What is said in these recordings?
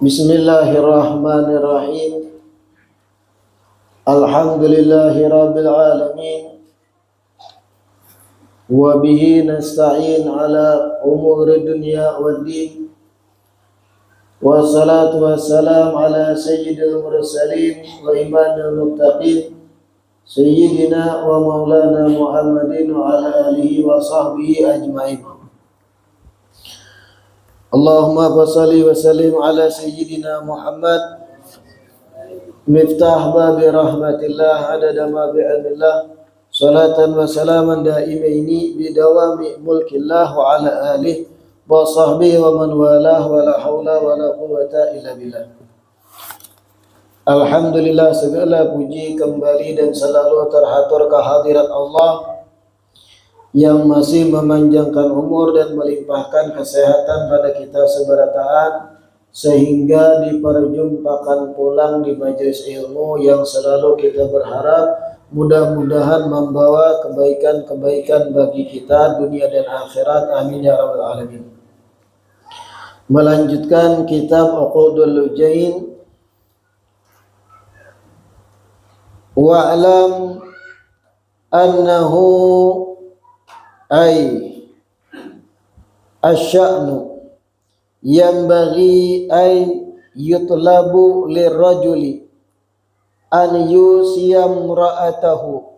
Bismillahirrahmanirrahim. Alhamdulillahi rabbil alamin. Wa bihi nasta'in ala umuri dunya waddin. Wassalatu wassalam ala sayyidil mursalin wa imamil muttaqin sayyidina wa maulana Muhammadin wa ala alihi wa sahbihi ajma'in. Allahumma salli wa sallim ala sayyidina Muhammad miftah babi rahmatillah adada ma bi'anillah salatan wa salaman daimaini bidawami mulkillah wa ala alihi wa sahbihi wa man walah wa la hawla wa la quwwata illa billah. Alhamdulillah, segala puji kembali dan selalu terhatur kehadirat Allah yang masih memanjangkan umur dan melimpahkan kesehatan pada kita seberataan sehingga diperjumpakan pulang di majelis ilmu yang selalu kita berharap mudah-mudahan membawa kebaikan-kebaikan bagi kita dunia dan akhirat. Amin ya rabbal alamin. Melanjutkan kitab Uqudul Lujain. Wa'lam annahu asya'nu yanbaghi yutlabu lirrajuli an yusiyam ra'atahu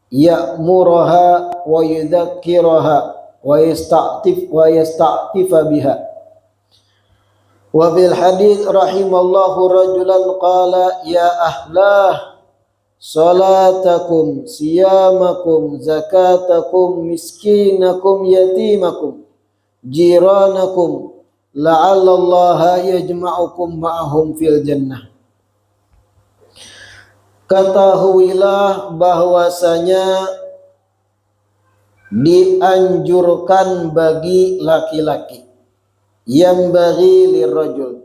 ya'muraha wa yudhakkiraha wa yasta'tifa biha. Wa fil hadits rahimallahu rajulan qala ya ahlah salatakum, siyamakum, zakatakum, miskinakum, yatimakum, jiranakum, la'allallaha yajma'ukum ma'ahum fil jannah. Ketahuilah bahwasanya dianjurkan bagi laki-laki, yang bagi lirrajul,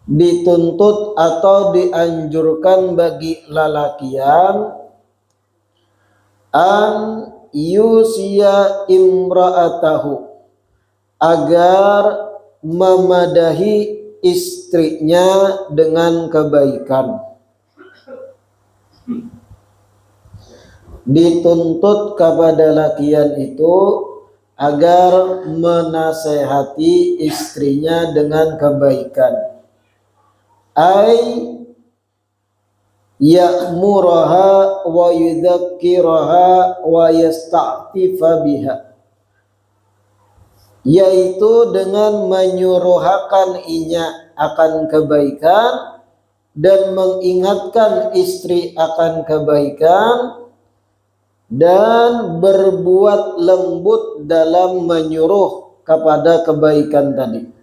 dituntut atau dianjurkan bagi lalakian, an yusiya imra'atahu, agar memadahi istrinya dengan kebaikan. Dituntut kepada lakian itu agar menasehati istrinya dengan kebaikan. Ya'muraha wa yudhakkiraha wa yasta'tifa biha, yaitu dengan menyuruhakan inya akan kebaikan dan mengingatkan istri akan kebaikan dan berbuat lembut dalam menyuruh kepada kebaikan tadi.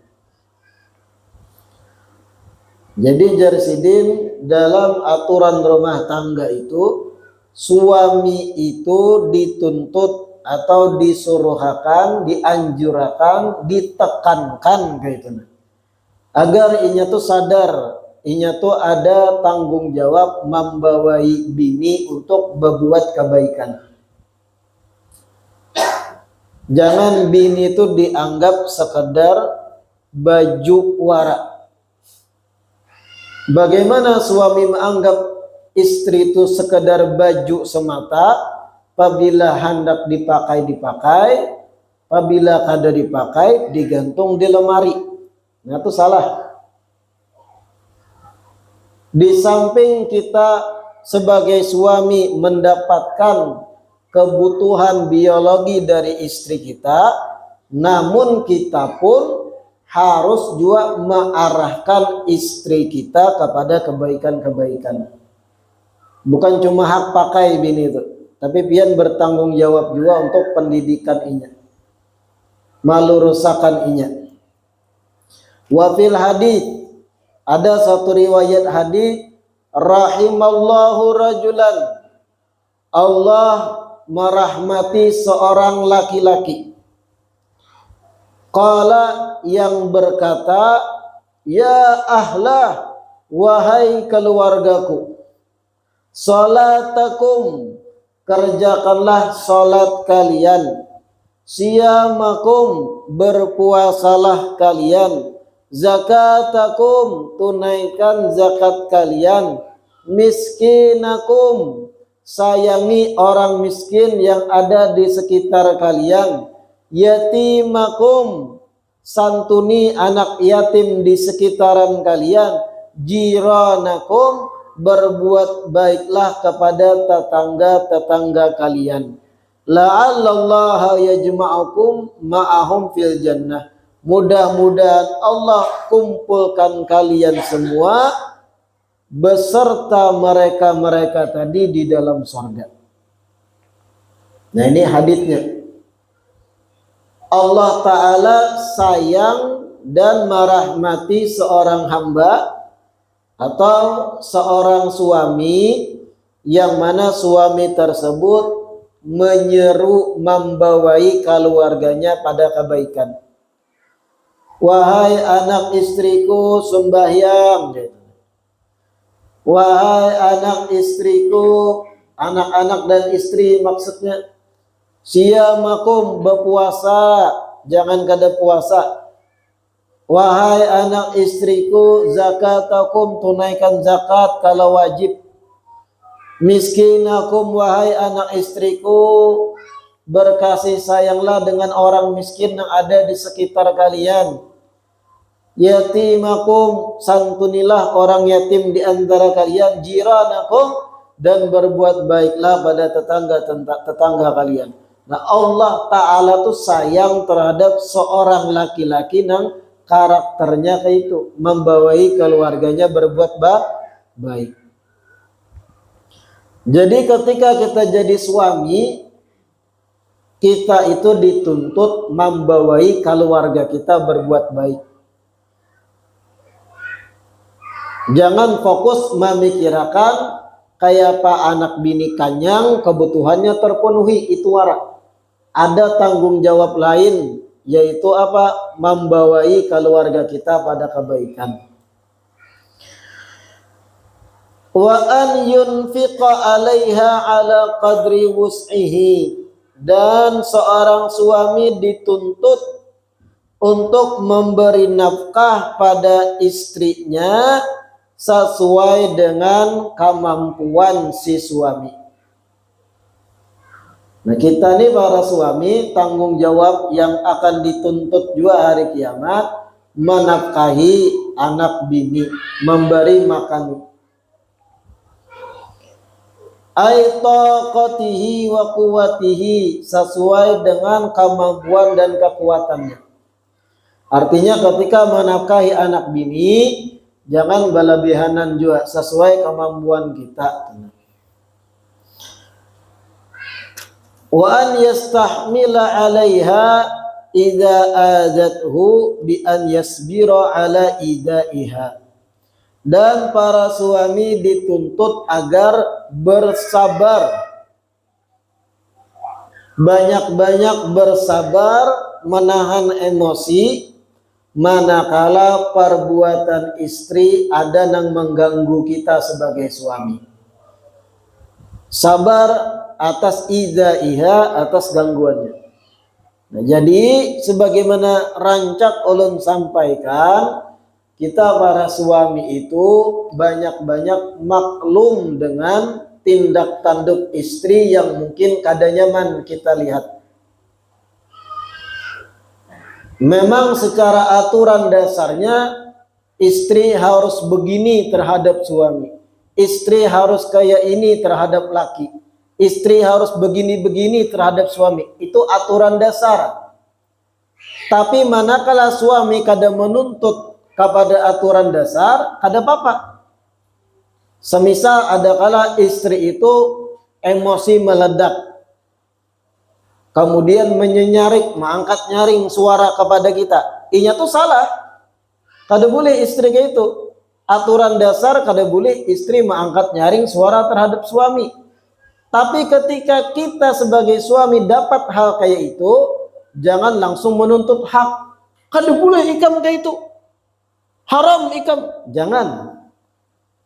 Jadi jarsidin, dalam aturan rumah tangga itu suami itu dituntut atau disuruhakan, dianjurakan, ditekankan gitu, agar inya tuh sadar, inya tuh ada tanggung jawab membawai bini untuk berbuat kebaikan. Jangan bini itu dianggap sekedar baju wara. Bagaimana suami menganggap istri itu sekedar baju semata, apabila hendak dipakai, apabila kada dipakai digantung di lemari. Nah, itu salah. Di samping kita sebagai suami mendapatkan kebutuhan biologi dari istri kita, namun kita pun harus juga mengarahkan istri kita kepada kebaikan-kebaikan. Bukan cuma hak pakai bini itu, tapi pian bertanggung jawab juga untuk pendidikan inya, melurusakan inya. Wa fil hadits, ada satu riwayat hadis, rahimallahu rajulan, Allah merahmati seorang laki-laki, qala, yang berkata, ya ahlah, wahai keluargaku, salatakum, kerjakanlah salat kalian, siyamakum berpuasalah kalian, zakatakum tunaikan zakat kalian, miskinakum sayangi orang miskin yang ada di sekitar kalian, yatimakum santuni anak yatim di sekitaran kalian, jiranakum berbuat baiklah kepada tetangga-tetangga kalian. La'allallaha yajma'ukum ma'ahum fil jannah. Mudah-mudahan Allah kumpulkan kalian semua beserta mereka-mereka tadi di dalam surga. Nah, ini haditsnya. Allah Ta'ala sayang dan merahmati seorang hamba atau seorang suami yang mana suami tersebut menyeru membawai keluarganya pada kebaikan. Wahai anak istriku sembahyang, wahai anak istriku, anak-anak dan istri maksudnya, siyamakum berpuasa, jangan kada puasa. Wahai anak istriku, zakatakum tunaikan zakat kalau wajib. Miskinakum, wahai anak istriku, berkasih sayanglah dengan orang miskin yang ada di sekitar kalian. Yatimakum, santunilah orang yatim di antara kalian. Jiranakum, dan berbuat baiklah pada tetangga kalian. Nah, Allah Ta'ala tuh sayang terhadap seorang laki-laki yang karakternya kayak itu, membawai keluarganya berbuat baik. Jadi ketika kita jadi suami, kita itu dituntut membawai keluarga kita berbuat baik. Jangan fokus memikirkan kayak apa anak bini kanyang kebutuhannya terpenuhi, itu warak. Ada tanggung jawab lain, yaitu apa? Membawai keluarga kita pada kebaikan. Wa an yunfiqa 'alaiha 'ala qadri wus'ihi, dan seorang suami dituntut untuk memberi nafkah pada istrinya sesuai dengan kemampuan si suami. Nah, kita nih para suami tanggung jawab yang akan dituntut juga hari kiamat, menafkahi anak bini, memberi makan. Aitaqatihi wa quwwatihi, sesuai dengan kemampuan dan kekuatannya. Artinya ketika menafkahi anak bini, jangan berlebihanan juga, sesuai kemampuan kita. Wa an yastahmila 'alaiha idza adathu bi an yasbira 'ala idaiha. Dan para suami dituntut agar bersabar, banyak-banyak bersabar, menahan emosi manakala perbuatan istri ada yang mengganggu kita sebagai suami. Sabar atas idaiha, atas gangguannya. Nah, jadi sebagaimana rancak ulun sampaikan, kita para suami itu banyak-banyak maklum dengan tindak tanduk istri yang mungkin kada nyaman kita lihat. Memang secara aturan dasarnya istri harus begini terhadap suami, istri harus kayak ini terhadap laki, istri harus begini-begini terhadap suami. Itu aturan dasar. Tapi manakala suami kada menuntut kepada aturan dasar, kada apa-apa. Semisal ada kala istri itu emosi meledak, kemudian menyenyarik, mengangkat nyaring suara kepada kita, inya tuh salah. Kada boleh istri kayak itu. Aturan dasar kada boleh istri mengangkat nyaring suara terhadap suami. Tapi ketika kita sebagai suami dapat hal kayak itu, jangan langsung menuntut hak. Kada boleh ikam kayak itu, haram ikam, jangan.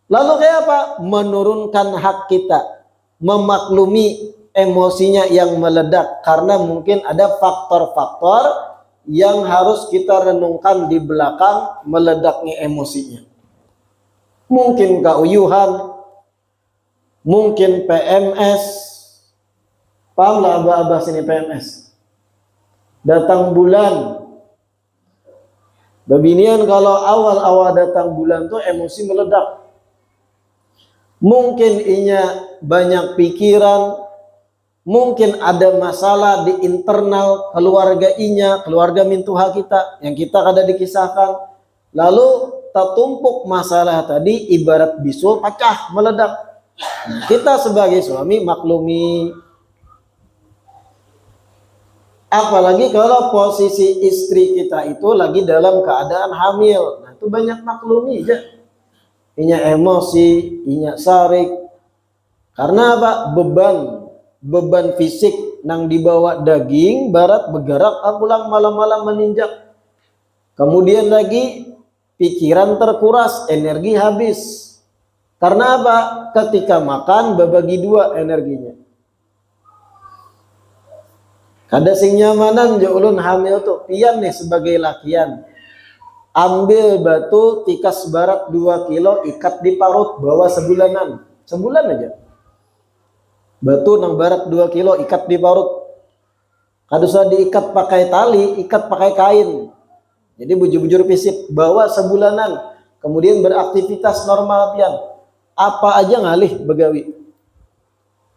Lalu kayak apa? Menurunkan hak kita, memaklumi emosinya yang meledak, karena mungkin ada faktor-faktor yang harus kita renungkan di belakang meledaknya emosinya. Mungkin keuyuhan, mungkin PMS. Paham lah abah-abah sini PMS? Datang bulan. Babinian kalau awal-awal datang bulan tuh emosi meledak. Mungkin inya banyak pikiran, mungkin ada masalah di internal keluarga inya, keluarga mintuha kita yang kita kada dikisahkan. Lalu tertumpuk masalah tadi ibarat bisul pecah meledak. Nah, kita sebagai suami maklumi. Apalagi kalau posisi istri kita itu lagi dalam keadaan hamil. Nah, itu banyak maklumi aja. Inya emosi, inya sarik. Karena apa? Beban fisik nang dibawa daging barat bergerak pulang malam-malam meninjak. Kemudian lagi pikiran terkuras, energi habis. Karena apa? Ketika makan berbagi dua energinya. Kada sing nyamanan jo ulun hamil tuh pian nih sebagai lakian. Ambil batu tikas barat 2 kilo, ikat di parut, bawa sebulanan. Sebulan aja. Batu nang barat 2 kilo, ikat di parut. Kada usah diikat pakai tali, ikat pakai kain. Jadi bujur-bujur pisip, bawa sebulanan. Kemudian beraktivitas normal pian. Apa aja ngalih begawi.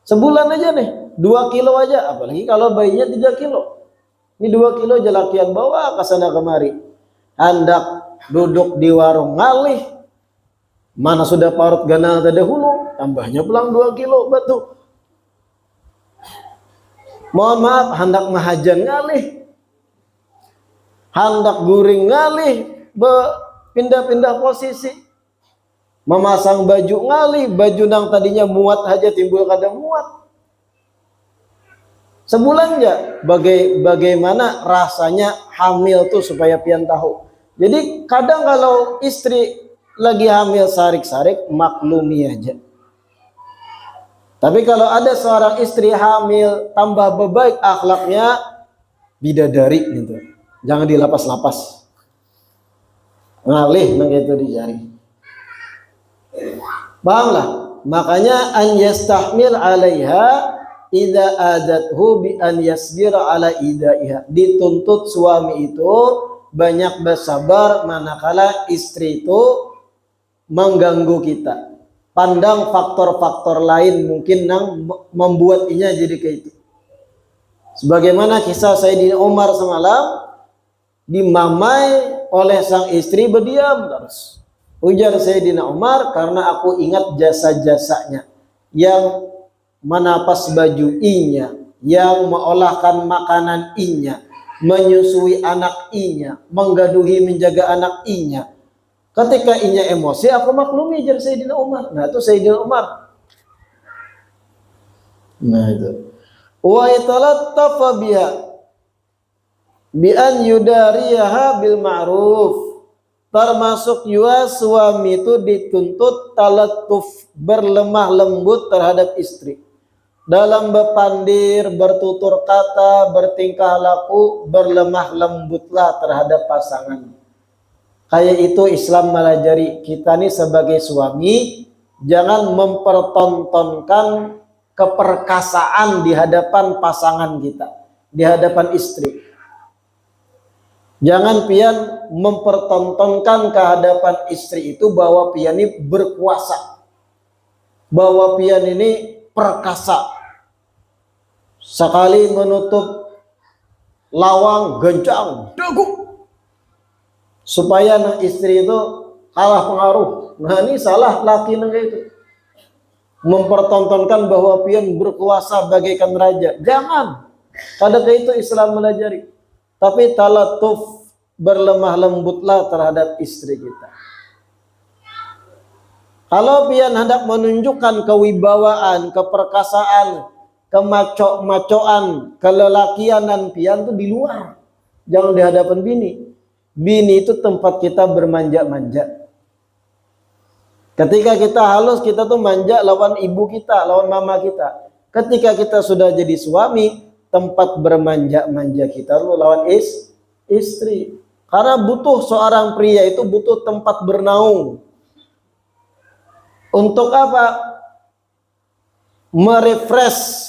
Sebulan aja nih, 2 kilo aja. Apalagi kalau bayinya 3 kilo. Ini 2 kilo aja lakian bawa ke sana kemari. Hendak duduk di warung ngalih. Mana sudah parut ganal terdahulu, tambahnya pulang 2 kilo batu. Mohon maaf, hendak mahajan ngalih. Hendak guring ngalih, pindah-pindah posisi. Memasang baju ngalih, baju nang tadinya muat aja timbul kada muat. Sebulan ya, bagaimana rasanya hamil tuh supaya pian tahu. Jadi kadang kalau istri lagi hamil sarik-sarik, maklumi aja. Tapi kalau ada seorang istri hamil tambah bebaik akhlaknya, bidadari gitu. Jangan dilapas-lapas. Ngalih nang itu dicari. Pahamlah? Makanya an yastahmil 'alaiha idza adathu bi an yasbira 'ala idaiha. Dituntut suami itu banyak bersabar manakala istri itu mengganggu kita. Pandang faktor-faktor lain mungkin yang membuat inya jadi kayak itu. Sebagaimana kisah Sayyidina Umar semalam dimamai oleh sang istri berdiam terus. Ujar Sayyidina Umar, karena aku ingat jasa-jasanya yang menapas baju inya, yang mengolahkan makanan inya, menyusui anak inya, menggaduhi menjaga anak inya. Ketika inya emosi, aku maklumi, jar Sayyidina Umar. Nah itu Sayyidina Umar. Nah itu. Wa yatalattafa biha bi an yudariyaha bil ma'ruf. Termasuk juga suami itu dituntut talatuf, berlemah lembut terhadap istri. Dalam berpandir, bertutur kata, bertingkah laku, berlemah lembutlah terhadap pasangan. Kayak itu Islam melajari kita nih sebagai suami, jangan mempertontonkan keperkasaan di hadapan pasangan kita, di hadapan istri. Jangan pian mempertontonkan ke hadapan istri itu bahwa pian ini berkuasa, bahwa pian ini perkasa. Sekali menutup lawang gencang, dagu, supaya anak istri itu kalah pengaruh. Nah ini salah laki nang itu. Mempertontonkan bahwa pian berkuasa bagaikan raja. Jangan. Pada itu Islam melajari. Tapi talatuf, berlemah lembutlah terhadap istri kita. Kalau pian hendak menunjukkan kewibawaan, keperkasaan, kemaco-macoan, kelelakianan pian itu di luar. Jangan di hadapan bini. Bini itu tempat kita bermanja-manja. Ketika kita halus, kita tuh manja lawan ibu kita, lawan mama kita. Ketika kita sudah jadi suami, tempat bermanja-manja kita lu lawan istri. Karena butuh seorang pria itu butuh tempat bernaung. Untuk apa? Merefresh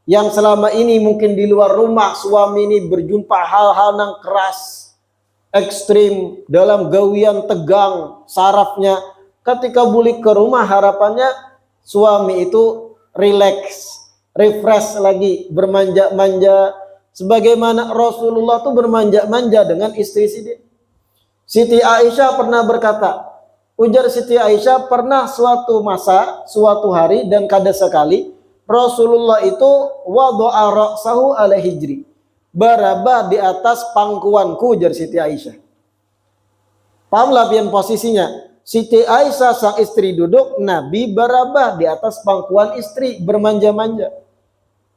yang selama ini mungkin di luar rumah suami ini berjumpa hal-hal yang keras, ekstrim, dalam gawian tegang sarafnya. Ketika balik ke rumah harapannya suami itu relax, refresh lagi, bermanja-manja sebagaimana Rasulullah tuh bermanja-manja dengan istri Siti Aisyah pernah berkata, ujar Siti Aisyah, pernah suatu masa, suatu hari dan kada sekali Rasulullah itu wada'a ra'sahu ala hijri, baraba di atas pangkuanku, ujar Siti Aisyah. Pahamlah pian posisinya. Siti Aisyah sang istri duduk, Nabi baraba di atas pangkuan istri bermanja-manja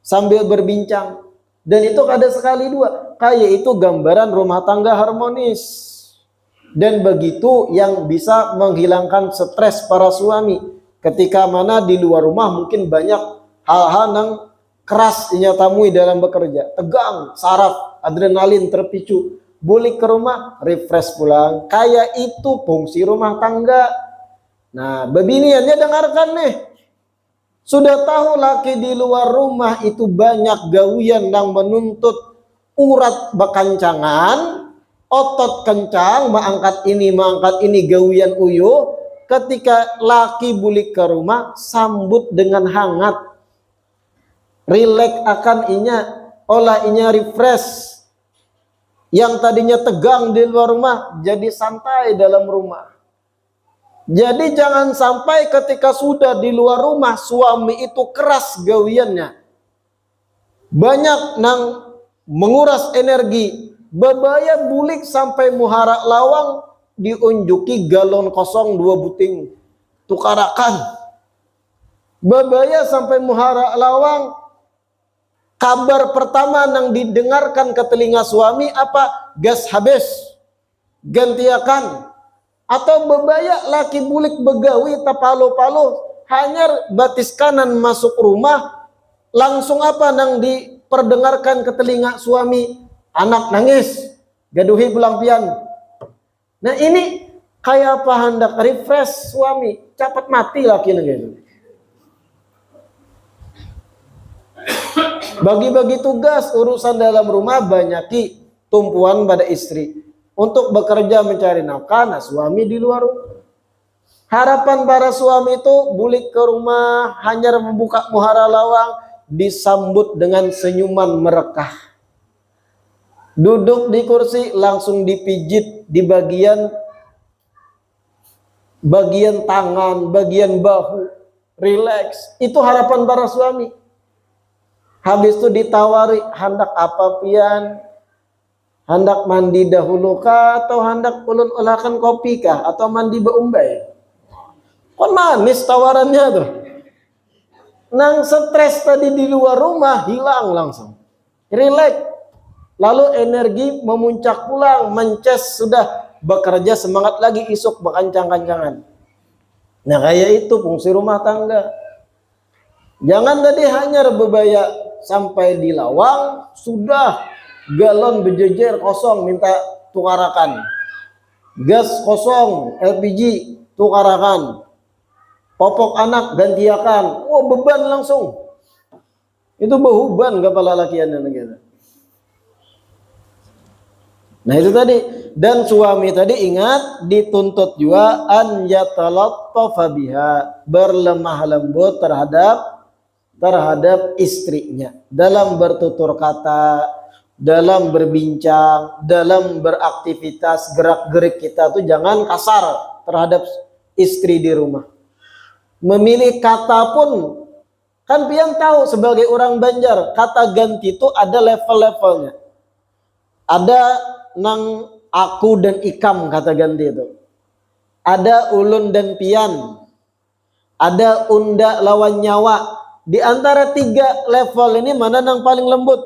sambil berbincang. Dan itu kada sekali dua. Kayak itu gambaran rumah tangga harmonis. Dan begitu yang bisa menghilangkan stres para suami. Ketika mana di luar rumah mungkin banyak hal-hal yang keras dinyatamui dalam bekerja. Tegang, saraf, adrenalin terpicu. Balik ke rumah, refresh pulang. Kayak itu fungsi rumah tangga. Nah, bebiniannya dengarkan nih. Sudah tahu laki di luar rumah itu banyak gawian yang menuntut urat bekancangan, otot kencang, mengangkat ini gawian uyuh. Ketika laki balik ke rumah, sambut dengan hangat. Relax akan inya, olah inya refresh. Yang tadinya tegang di luar rumah jadi santai dalam rumah. Jadi jangan sampai ketika sudah di luar rumah suami itu keras gawiannya, banyak nang menguras energi, bebaya bulik sampai muhara lawang diunjuki galon kosong 2 buting tukarakan. Bebaya sampai muhara lawang, kabar pertama yang didengarkan ke telinga suami apa? Gas habis, gantiakan. Atau bebaya laki bulik begawi tapalo-palo, hanya batis kanan masuk rumah, langsung apa yang diperdengarkan ke telinga suami? Anak nangis, gaduhi pulang pian. Nah ini kayak apa hendak refresh suami, cepat mati laki gitu. Bagi-bagi tugas urusan dalam rumah banyaki tumpuan pada istri untuk bekerja mencari nafkah, nah suami di luar rumah. Harapan para suami itu bulik ke rumah hanya membuka muhara lawang disambut dengan senyuman merekah. Duduk di kursi langsung dipijit di bagian tangan, bagian bahu, relax. Itu harapan para suami. Habis itu ditawari, hendak apa pian? Hendak mandi dahulu kah? Atau hendak ulun olahkan kopi kah? Atau mandi beumbai? Kon manis tawarannya tuh. Nang stres tadi di luar rumah hilang langsung. Relax. Lalu energi memuncak pulang. Mences sudah bekerja semangat lagi isuk berkancang-kancangan. Nah kayak itu fungsi rumah tangga. Jangan tadi hanya bebaya sampai di lawang sudah galon berjejer kosong minta tukarakan, gas kosong LPG tukarakan, popok anak gantiakan, oh beban langsung. Itu beban kepala lakiannya gitu. Nah itu tadi. Dan suami tadi ingat dituntut juga an yatalattafa biha, berlemah lembut terhadap istrinya dalam bertutur kata, dalam berbincang, dalam beraktivitas, gerak-gerik kita tuh jangan kasar terhadap istri di rumah. Memilih kata pun, kan pian tahu sebagai orang Banjar, kata ganti itu ada level-levelnya. Ada nang aku dan ikam kata ganti itu. Ada ulun dan pian. Ada unda lawan nyawa. Di antara 3 level ini mana yang paling lembut?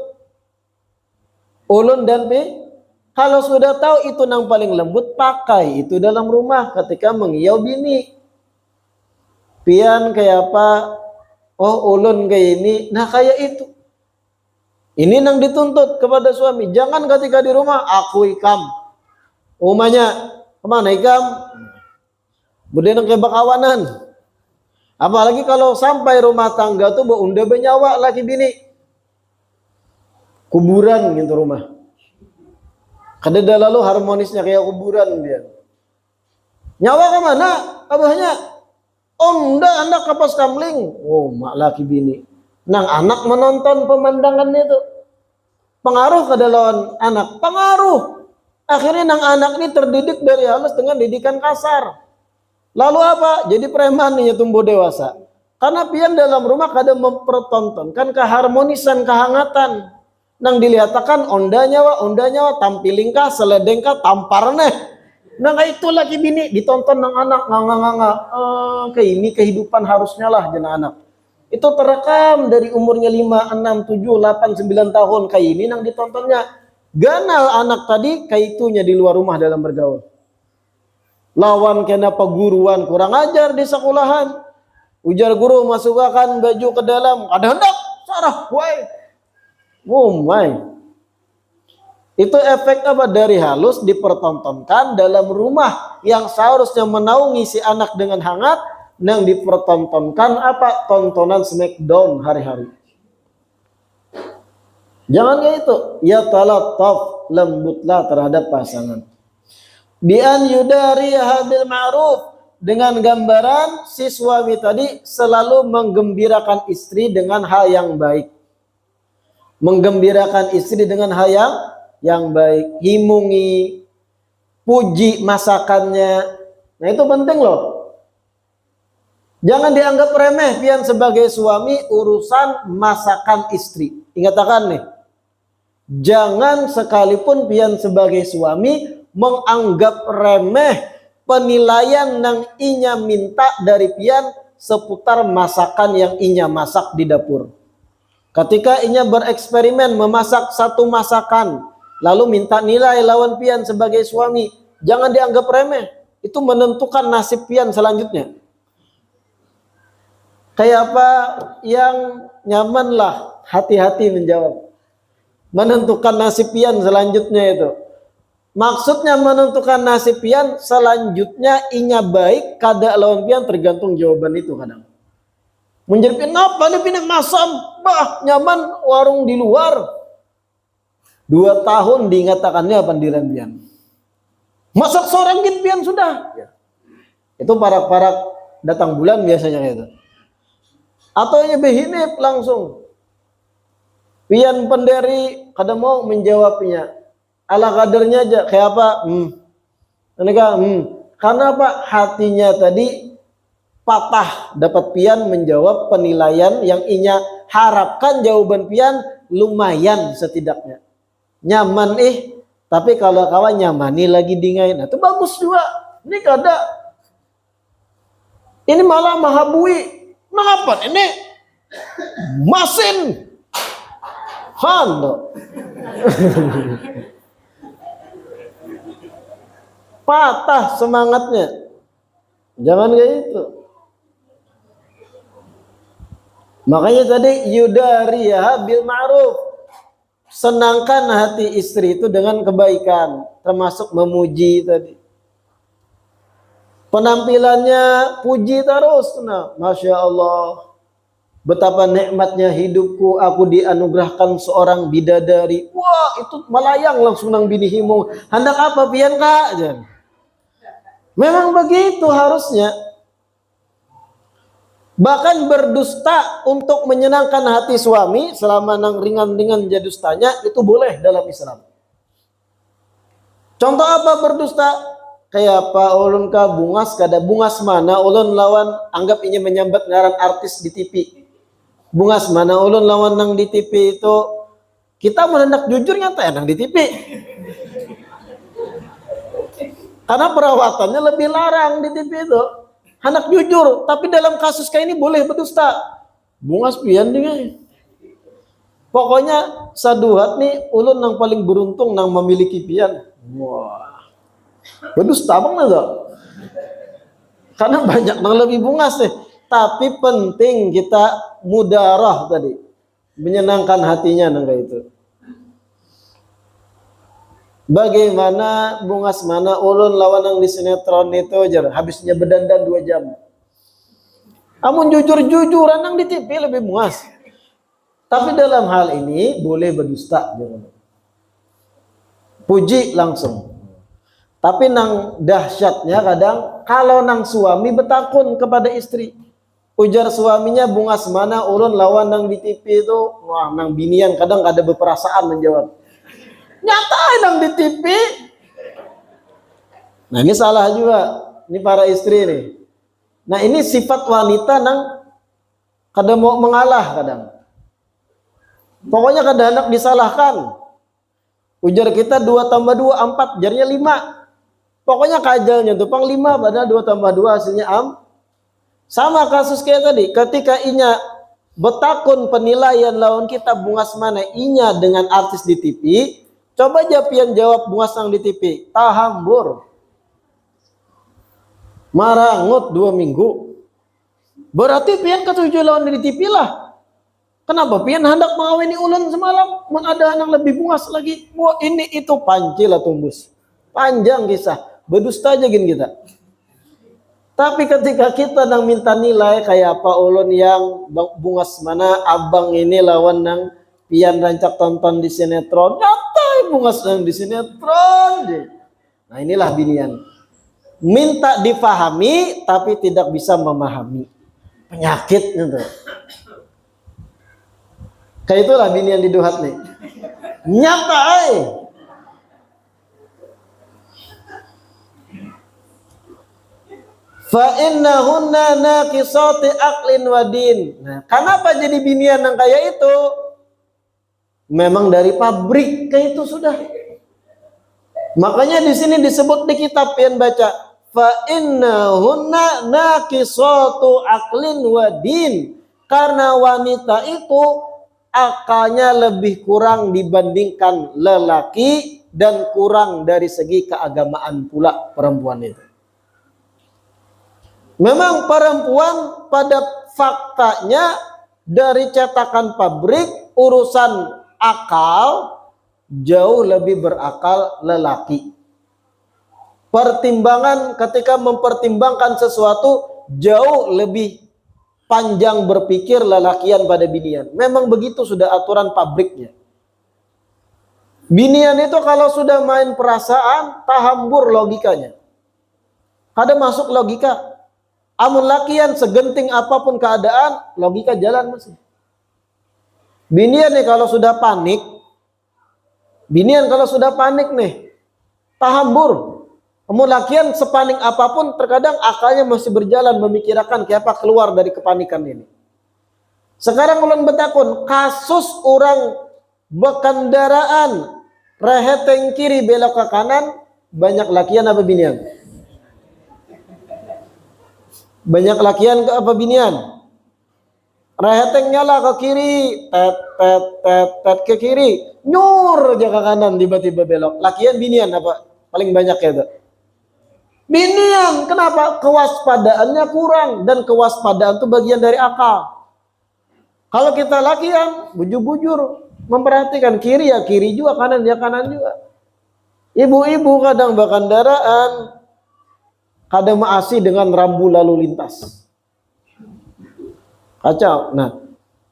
Ulun dan pi. Kalau sudah tahu itu yang paling lembut, pakai itu dalam rumah ketika mengiau bini. Pian kayak apa? Oh ulun kayak ini, nah kayak itu. Ini yang dituntut kepada suami. Jangan ketika di rumah aku ikam. Umanya kemana ikam? Budaya kayak bakawanan. Apalagi kalau sampai rumah tangga tuh unda benyawa laki bini. Kuburan gitu rumah. Kadeda lalu harmonisnya kayak kuburan dia. Nyawa kemana? Abahnya. Unda anak kapas kamling. Oh mak laki bini. Nang anak menonton pemandangan itu. Pengaruh ke dalam anak. Pengaruh. Akhirnya nang anak ini terdidik dari halus dengan didikan kasar. Lalu apa? Jadi preman nih tumbuh dewasa. Karena pian dalam rumah kadang mempertontonkan keharmonisan, kehangatan. Nang dilihatkan onda nyawa, tampilingkah, seledengkah, tamparneh. Nah itu lagi bini ditonton nang anak nganga. Kayak ini kehidupan harusnya lah jena anak. Itu terekam dari umurnya 5, 6, 7, 8, 9 tahun. Kayak ini nang ditontonnya. Ganal anak tadi kayak itunya di luar rumah dalam bergaul. Lawan kena peguruan kurang ajar di sekolahan. Ujar guru masukkan baju ke dalam. Ada hendak sarah woi. Oh my. Itu efek apa dari halus dipertontonkan dalam rumah yang seharusnya menaungi si anak dengan hangat, yang dipertontonkan apa? Tontonan Smackdown hari-hari. Jangan kayak itu. Ya talattaf, lembutlah terhadap pasangan. Bian yudari habil ma'ruf, dengan gambaran si suami tadi selalu menggembirakan istri dengan hal yang baik. Menggembirakan istri dengan hal yang baik, himungi, puji masakannya. Nah itu penting loh. Jangan dianggap remeh pian sebagai suami urusan masakan istri. Ingatkan nih. Jangan sekalipun pian sebagai suami menganggap remeh penilaian yang inya minta dari pian seputar masakan yang inya masak di dapur. Ketika inya bereksperimen memasak satu masakan, lalu minta nilai lawan pian sebagai suami, jangan dianggap remeh. Itu menentukan nasib pian selanjutnya. Kayak apa yang nyaman lah, hati-hati menjawab. Menentukan nasib pian selanjutnya itu. Maksudnya menentukan nasib pian selanjutnya inya baik kada lawan pian tergantung jawaban itu kadang. Menjadi kenapa nih pindah masam bah nyaman warung di luar. 2 tahun diingatakannya pandiran pian. Masak seorang gin pian sudah. Ya. Itu parak-parak datang bulan biasanya kayak itu. Atau nya behinip langsung. Pian penderi kada mau menjawabnya. Ala kadernya aja kayak apa? Karena apa? Hatinya tadi patah dapat pian menjawab penilaian yang inya harapkan jawaban pian lumayan setidaknya. Nyaman tapi kalau kawan nyamani lagi dingain. Nah, itu bagus juga. Ini kada. Ini malah mahabui. Mengapa ini? Masin. Halo. Patah semangatnya. Jangan kayak itu. Makanya tadi yudariya bil ma'ruf. Senangkan hati istri itu dengan kebaikan, termasuk memuji tadi. Penampilannya puji terus. Nah, Masya Allah. Betapa nikmatnya hidupku, aku dianugerahkan seorang bidadari. Wah, itu melayang langsung nang bini himung. Hendak apa pian kak? Memang begitu harusnya. Bahkan berdusta untuk menyenangkan hati suami selama nang ringan-ringan jadustanya itu boleh dalam Islam. Contoh apa berdusta? Kayak apa ulun ka bungas kada bungas mana ulun lawan anggap ini menyambat ngaran artis di TV. Bungas mana ulun lawan nang di TV itu kita menendak jujur nyata nang di TV. Karena perawatannya lebih larang di TV itu. Anak jujur, tapi dalam kasus kayak ini boleh berdusta. Bungas pian dengan. Pokoknya saduhat nih ulun yang paling beruntung nang memiliki pian. Wah. Berdusta bang enggak? Karena banyak nang lebih bungas deh. tapi penting kita mudarah tadi, menyenangkan hatinya nangga itu. Bagaimana bungas mana ulun lawan yang di sinetron itu jar habisnya berdandan 2 jam. Amun jujur-jujuran yang di TV lebih muas. Tapi dalam hal ini boleh berdusta. Puji langsung. Tapi nang dahsyatnya kadang kalau nang suami betakun kepada istri. Ujar suaminya bungas mana ulun lawan nang di TV itu. Wah nang binian kadang ada berperasaan menjawab. Nyata nang di TV. Nah ini salah juga. Ini para istri nih. Nah ini sifat wanita nang kadang mau mengalah kadang. Pokoknya kadang anak disalahkan. Ujar kita 2 tambah 2 4, jarnya 5. Pokoknya kajalnya tuh pang 5 padahal 2 tambah 2 hasilnya Sama kasus kayak tadi, ketika inya betakun penilaian lawan kita bungas mana inya dengan artis di TV, coba aja pian jawab bungas yang di TV, tahambur. Marangut 2 minggu. Berarti pian ketujuh lawan di TV lah. Kenapa pian hendak mengawini ulun semalam? Ada anak lebih bungas lagi. Wah ini itu panci lah tumbus. Panjang kisah. Berdusta aja gini kita. Tapi ketika kita nang minta nilai kayak apa ulun yang bungas mana abang ini lawan nang pian rancak tonton di sinetron. Nyata bungas nang di sinetron. Nah inilah binian. Minta difahami tapi tidak bisa memahami. Penyakitnya tuh. Kayak itulah binian diduhat nih. Nyata fa innahunna naqisati aqlin wa din. Nah, kenapa jadi binian yang kayak itu? Memang dari pabrik kayak itu sudah. Makanya di sini disebut di kitab yang baca fa innahunna naqisatu aqlin wa din. Karena wanita itu akalnya lebih kurang dibandingkan lelaki dan kurang dari segi keagamaan pula perempuan itu. Memang perempuan pada faktanya dari cetakan pabrik urusan akal jauh lebih berakal lelaki. Pertimbangan ketika mempertimbangkan sesuatu jauh lebih panjang berpikir lelakian pada binian. Memang begitu sudah aturan pabriknya. Binian itu kalau sudah main perasaan tahambur logikanya. Kada masuk logika. Amun lakian segenting apapun keadaan, logika jalan masih. Binian nih kalau sudah panik, nih, tahambur. Amun lakian sepanik apapun, terkadang akalnya masih berjalan memikirkan kenapa keluar dari kepanikan ini. Sekarang ulun betakun, kasus orang berkendaraan reheteng kiri belok ke kanan, banyak lakian apa binian? Banyak lakian ke apa binian? Reheteng nyala ke kiri, tet ke kiri, nyur aja ke kanan tiba-tiba belok. Lakian binian apa? Paling banyak ya itu. Binian, kenapa? Kewaspadaannya kurang dan kewaspadaan itu bagian dari akal. Kalau kita lakian, bujur-bujur memperhatikan kiri ya kiri juga, kanan ya kanan juga. Ibu-ibu kadang berkendaraan kadang maasi dengan rambu lalu lintas. Kacau. Nah,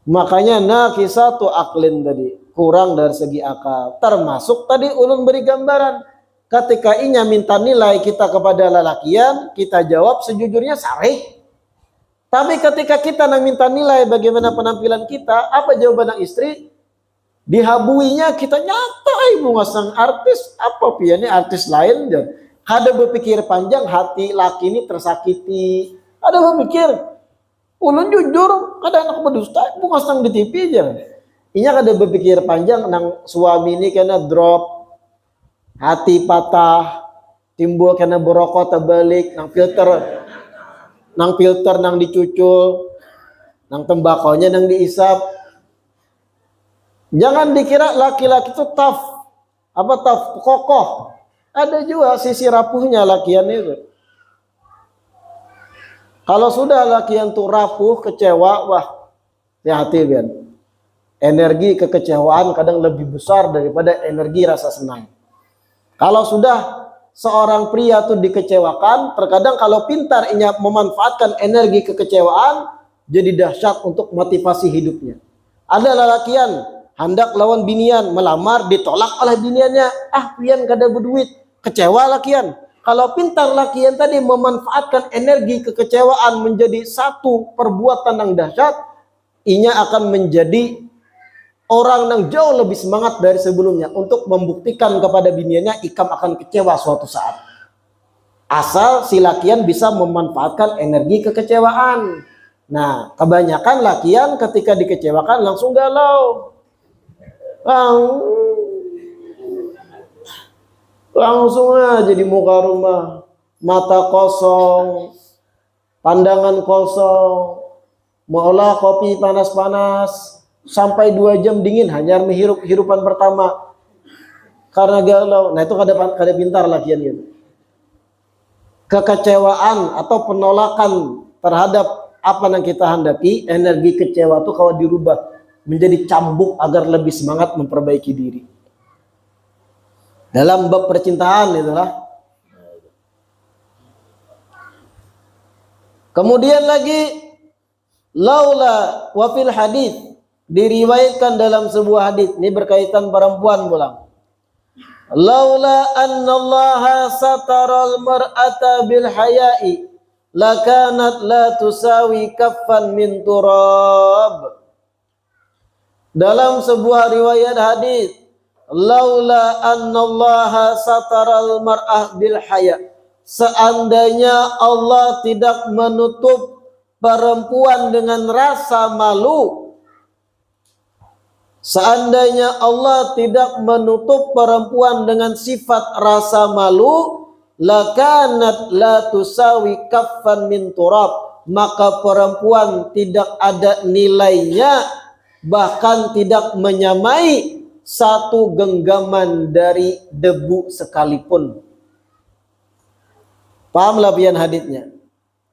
makanya naqisatu aqlin tadi, kurang dari segi akal. Termasuk tadi ulun beri gambaran. Ketika inya minta nilai kita kepada lelakian, kita jawab sejujurnya sarih. Tapi ketika kita nang minta nilai bagaimana penampilan kita, apa jawaban istri? Dihabuinya kita nyata ibu ngasang artis apa piannya artis lain jan. Ada berpikir panjang hati laki ini tersakiti. Ada berpikir ulun jujur kadang anak berdusta ibu ngasang di TV aja. Inya kada berpikir panjang nang suami ini kena drop, hati patah, timbul kena berokok terbalik, nang filter nang dicucul, nang tembakonya nang diisap. Jangan dikira laki-laki itu tough, kokoh. Ada juga sisi rapuhnya lakian itu. Kalau sudah lakian tuh rapuh, kecewa, wah, hati-hati Ben. Energi kekecewaan kadang lebih besar daripada energi rasa senang. Kalau sudah seorang pria tuh dikecewakan, terkadang kalau pintar ia memanfaatkan energi kekecewaan, jadi dahsyat untuk motivasi hidupnya. Ada lelakian hendak lawan binian, melamar, ditolak oleh biniannya, pian kada berduit, kecewa lakian. Kalau pintar lakian tadi memanfaatkan energi kekecewaan menjadi satu perbuatan yang dahsyat, inya akan menjadi orang yang jauh lebih semangat dari sebelumnya untuk membuktikan kepada biniannya ikam akan kecewa suatu saat. Asal si lakian bisa memanfaatkan energi kekecewaan. Nah, kebanyakan lakian ketika dikecewakan langsung galau. Langsung aja di muka rumah, mata kosong, pandangan kosong, maulah kopi panas-panas, sampai 2 jam dingin hanya menghirup hirupan pertama karena galau. Nah itu kada pintar lakian gitu. Kekecewaan atau penolakan terhadap apa yang kita hadapi, energi kecewa itu kalau dirubah menjadi cambuk agar lebih semangat memperbaiki diri. Dalam bab percintaan itulah. Kemudian lagi laula wa fil hadis, diriwayatkan dalam sebuah hadis, ini berkaitan perempuan pula. Laula annallaha sataral mar'ata bil haya'i lakanat la tusawi kaffan min turab. Dalam sebuah riwayat hadis, laula annallaha sataral mar'ah bil haya, seandainya Allah tidak menutup perempuan dengan rasa malu, seandainya Allah tidak menutup perempuan dengan sifat rasa malu, lakanat la tusawi kaffan min turab, maka perempuan tidak ada nilainya, bahkan tidak menyamai satu genggaman dari debu sekalipun. Pahamlah pian haditsnya.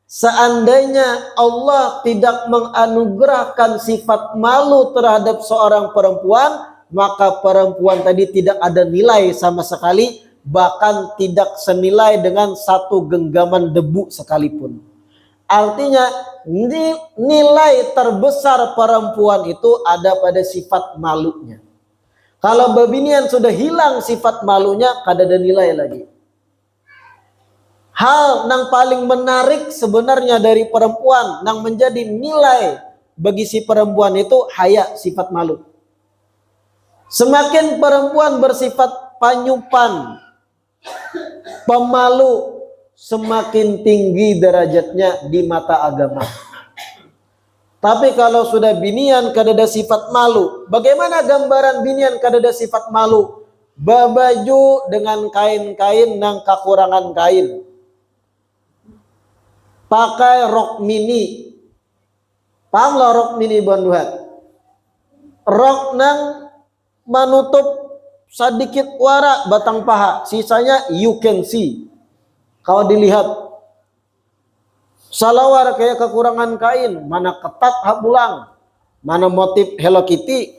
Seandainya Allah tidak menganugerahkan sifat malu terhadap seorang perempuan, maka perempuan tadi tidak ada nilai sama sekali, bahkan tidak senilai dengan satu genggaman debu sekalipun. Artinya nilai terbesar perempuan itu ada pada sifat malunya. Kalau babinian sudah hilang sifat malunya, kada ada nilai lagi. Hal yang paling menarik sebenarnya dari perempuan, yang menjadi nilai bagi si perempuan itu haya, sifat malu. Semakin perempuan bersifat panyupan, pemalu, semakin tinggi derajatnya di mata agama. Tapi kalau sudah binian kadada sifat malu, bagaimana gambaran binian kadada sifat malu? Babaju dengan kain-kain yang kekurangan kain, pakai rok mini. Pahamlah rok mini banduhat? Rok nang menutup sedikit wara batang paha, sisanya you can see. Kalau dilihat salawar kayak kekurangan kain, mana ketat habulang, mana motif Hello Kitty.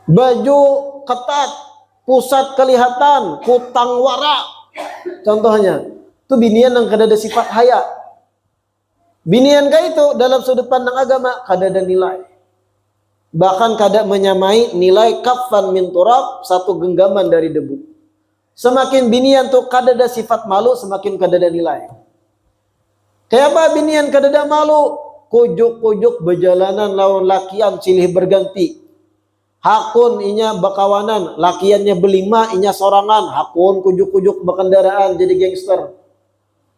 Baju ketat, pusat kelihatan, kutang wara. Contohnya, itu binian yang kada ada sifat haya. Binian kayak itu dalam sudut pandang agama kada ada nilai. Bahkan kada menyamai nilai kaffan min turab, satu genggaman dari debu. Semakin binian tuh kada ada sifat malu, semakin kada ada nilai. Kayak apa binian kadada malu? Kujuk-kujuk berjalanan lawan lakian silih berganti. Hakun inya bakawanan, lakiannya berlima, inya sorangan. Hakun kujuk-kujuk berkendaraan jadi gangster.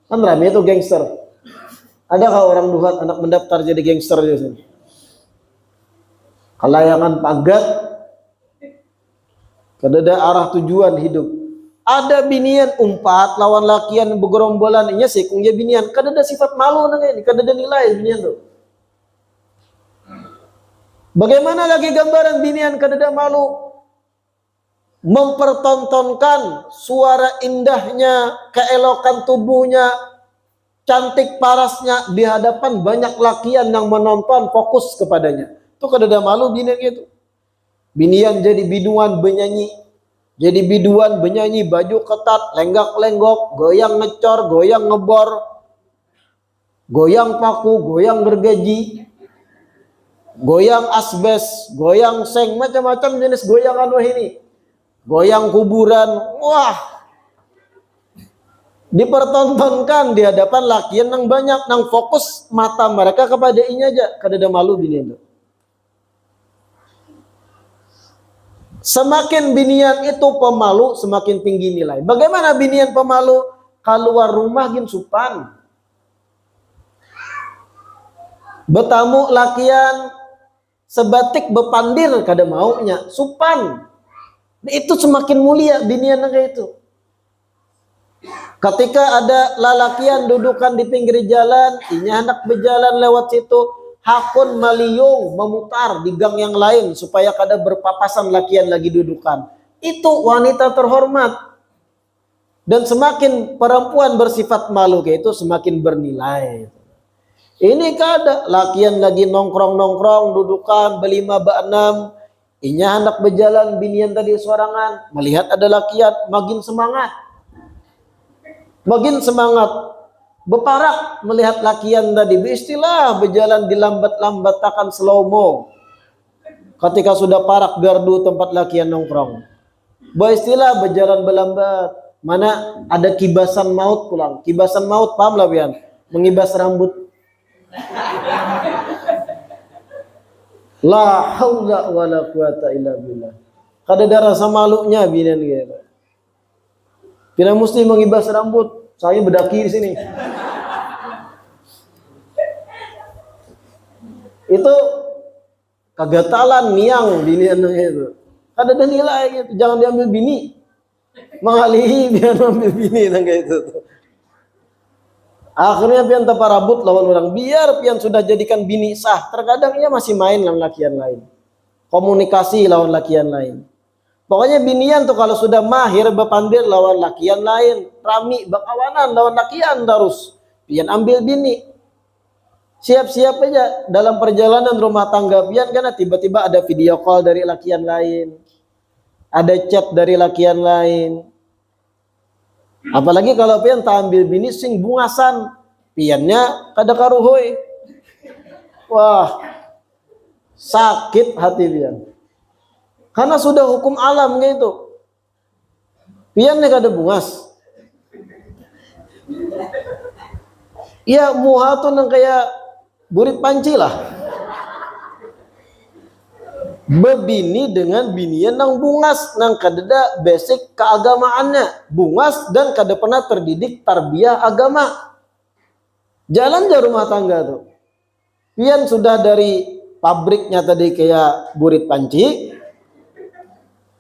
Kan rame itu gangster. Adakah orang duhat anak mendaftar jadi gangster di sini? Kelayangan pagat, kadada arah tujuan hidup. Ada binian umpat lawan lakian bergerombolan, inya sekungnya binian kadada sifat malu nang ini, kadada nilai binian tuh. Bagaimana lagi gambaran binian kadada malu? Mempertontonkan suara indahnya, keelokan tubuhnya, cantik parasnya di hadapan banyak lakian yang menonton fokus kepadanya. Itu kadada malu binian gitu. Binian jadi biduan benyanyi. Jadi biduan benyanyi baju ketat, lenggak-lenggok, goyang ngecor, goyang ngebor, goyang paku, goyang gergaji, goyang asbes, goyang seng, macam-macam jenis goyangan wah ini. Goyang kuburan, wah. Dipertontonkan di hadapan lakian yang banyak, nang fokus mata mereka kepada ini aja, kadada malu binian itu. Semakin binian itu pemalu, semakin tinggi nilai. Bagaimana binian pemalu? Keluar rumah gin supan. Betamu lakian sebatik bepandir kada maunya, supan. Itu semakin mulia binian kayak itu. Ketika ada lalakian dudukan di pinggir jalan, ini anak berjalan lewat situ, hakun maliung memutar di gang yang lain supaya kada berpapasan lakian lagi dudukan. Itu wanita terhormat. Dan semakin perempuan bersifat malu kayak itu semakin bernilai. Ini kada lakian lagi nongkrong-nongkrong dudukan berlima beenam, ini anak berjalan binian tadi sorangan, melihat ada lakian makin semangat. Makin semangat, beparak melihat lakian tadi, beristilah berjalan dilambat-lambatakan slow-mo. Ketika sudah parak gardu tempat lakian nongkrong, beristilah berjalan berlambat. Mana ada kibasan maut pulang, kibasan maut paham lah pian, mengibas rambut. La haula wala quwata illa billah. Kada ada rasa malunya binian gitu. Tidak mesti mengibas rambut. Saya berdaki di sini. Itu kegatalan niang binian itu. Kada ada nilai gitu. Jangan diambil bini. Mengalihi biar ambil bini kayak itu. Akhirnya pian taparabut lawan orang. Biar pian sudah jadikan bini sah. Terkadang ia masih main lawan lakian lain. Komunikasi lawan lakian lain. Pokoknya binian tuh kalau sudah mahir bepandir lawan lakian lain, rami bakawanan lawan lakian terus. Pian ambil bini. Siap-siap aja dalam perjalanan rumah tangga pian karena tiba-tiba ada video call dari lakian lain. Ada chat dari lakian lain. Apalagi kalau pian tak ambil bini sing bungasan, piannya kada karuhoy. Wah. Sakit hati pian. Karena sudah hukum alam gitu. Pian nih kada bungas. Ya muha tuh nang kayak burit panci lah. Bebini dengan binian nang bungas, nang kadada basic keagamaannya. Bungas dan kada pernah terdidik tarbiyah agama. Jalan aja rumah tangga tuh. Pian sudah dari pabriknya tadi kayak burit panci.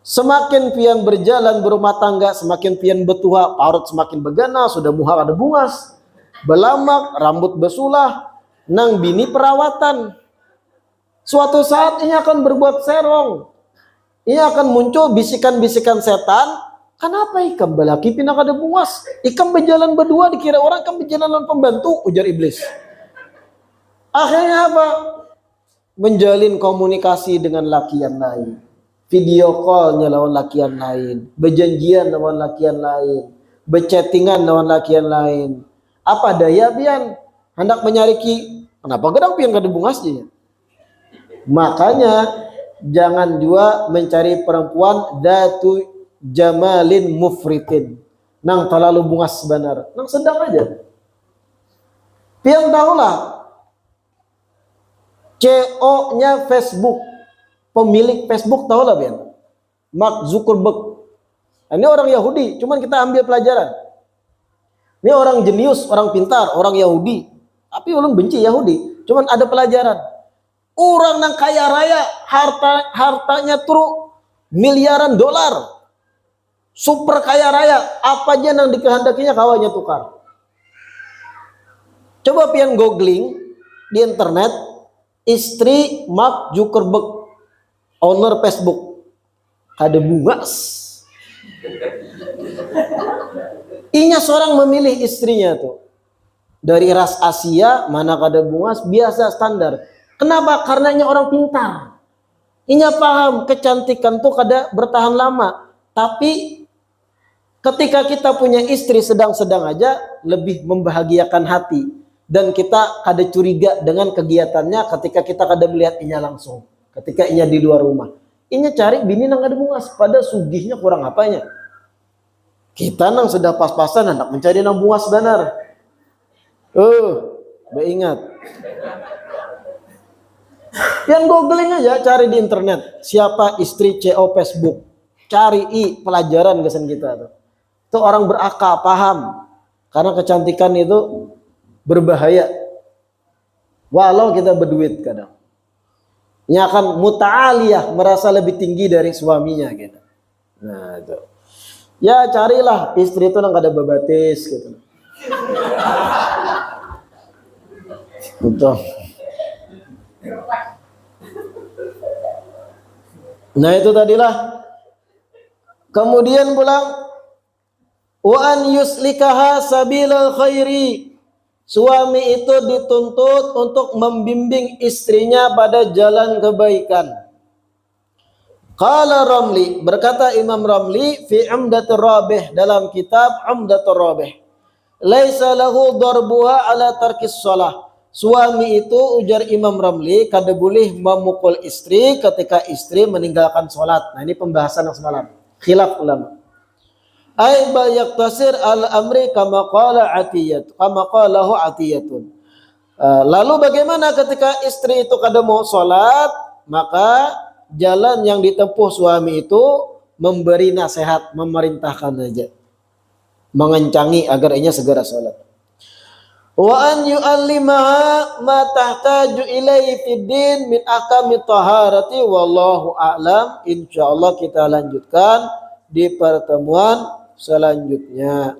Semakin pian berjalan berumah tangga, semakin pian betua, parut semakin begana, sudah muha ada bungas, belamak, rambut besulah, nang bini perawatan. Suatu saat ini akan berbuat serong. Ini akan muncul bisikan-bisikan setan. Kenapa ikam belaki pindah kada bungas? Ikam berjalan berdua dikira orang, ikam berjalan pembantu, ujar iblis. Akhirnya apa? Menjalin komunikasi dengan lakian lain. Video callnya lawan lakian lain, berjanjian lawan lakian lain, berchattingan lawan lakian lain. Apa daya pian hendak menyariki? Kenapa gedang pian kada bungas dia? Makanya jangan juga mencari perempuan datu jamalin mufritin, nang terlalu bungas benar, nang sedang aja. Pian tahulah CEO-nya Facebook. Pemilik Facebook tahu lah Bian, Mark Zuckerberg. Ini orang Yahudi, cuman kita ambil pelajaran. Ini orang jenius, orang pintar, orang Yahudi. Tapi ulun benci Yahudi, cuman ada pelajaran. Orang yang kaya raya, hartanya tuh miliaran dolar, super kaya raya, apa aja yang dikehendakinya kawannya tukar. Coba pian googling di internet, istri Mark Zuckerberg, owner Facebook, kada bungas. Inya seorang memilih istrinya tuh. dari ras Asia, mana kada bungas, biasa standar. Kenapa? Karena ini orang pintar. Inya paham kecantikan tuh kada bertahan lama. Tapi ketika kita punya istri sedang-sedang aja, lebih membahagiakan hati. Dan kita kada curiga dengan kegiatannya ketika kita kada melihat inya langsung. Ketika inya di luar rumah. Inya cari bini nang kada bungas, pada sugihnya kurang apanya. Kita nang sudah pas-pasan hendak mencari nang bungas benar. Ingat. Yang googling aja, cari di internet siapa istri CO Facebook, cari pelajaran kesan kita tuh. Itu orang berakal, paham. Karena kecantikan itu berbahaya. Walau kita berduit kadang. Ini akan muta'aliyah, merasa lebih tinggi dari suaminya gitu. Nah itu. Ya carilah istri itu nang kada babatis gitu. Betul. Nah itu tadilah. Kemudian pulang wa an yuslikaha sabilal khairi. Suami itu dituntut untuk membimbing istrinya pada jalan kebaikan. Qala Ramli, berkata Imam Ramli fi Umdatur Rabih, dalam kitab Umdatur Rabih. Laisa lahu darbuha ala tarkis shalah. Suami itu, ujar Imam Ramli, kada boleh memukul istri ketika istri meninggalkan sholat. Nah ini pembahasan yang semalam. Khilaf ulama. Ay bal yaktasir al amri kama qala Atiyat, kama qalahu Atiyatun. Lalu bagaimana ketika istri itu kada mau sholat, maka jalan yang ditempuh suami itu memberi nasihat, memerintahkan aja, mengencangi agar ia segera sholat. Wa an yu'allimaha ma tahtaju ilaihi fid din min ahkami taharati wallahu a'lam. Insyaallah kita lanjutkan di pertemuan selanjutnya.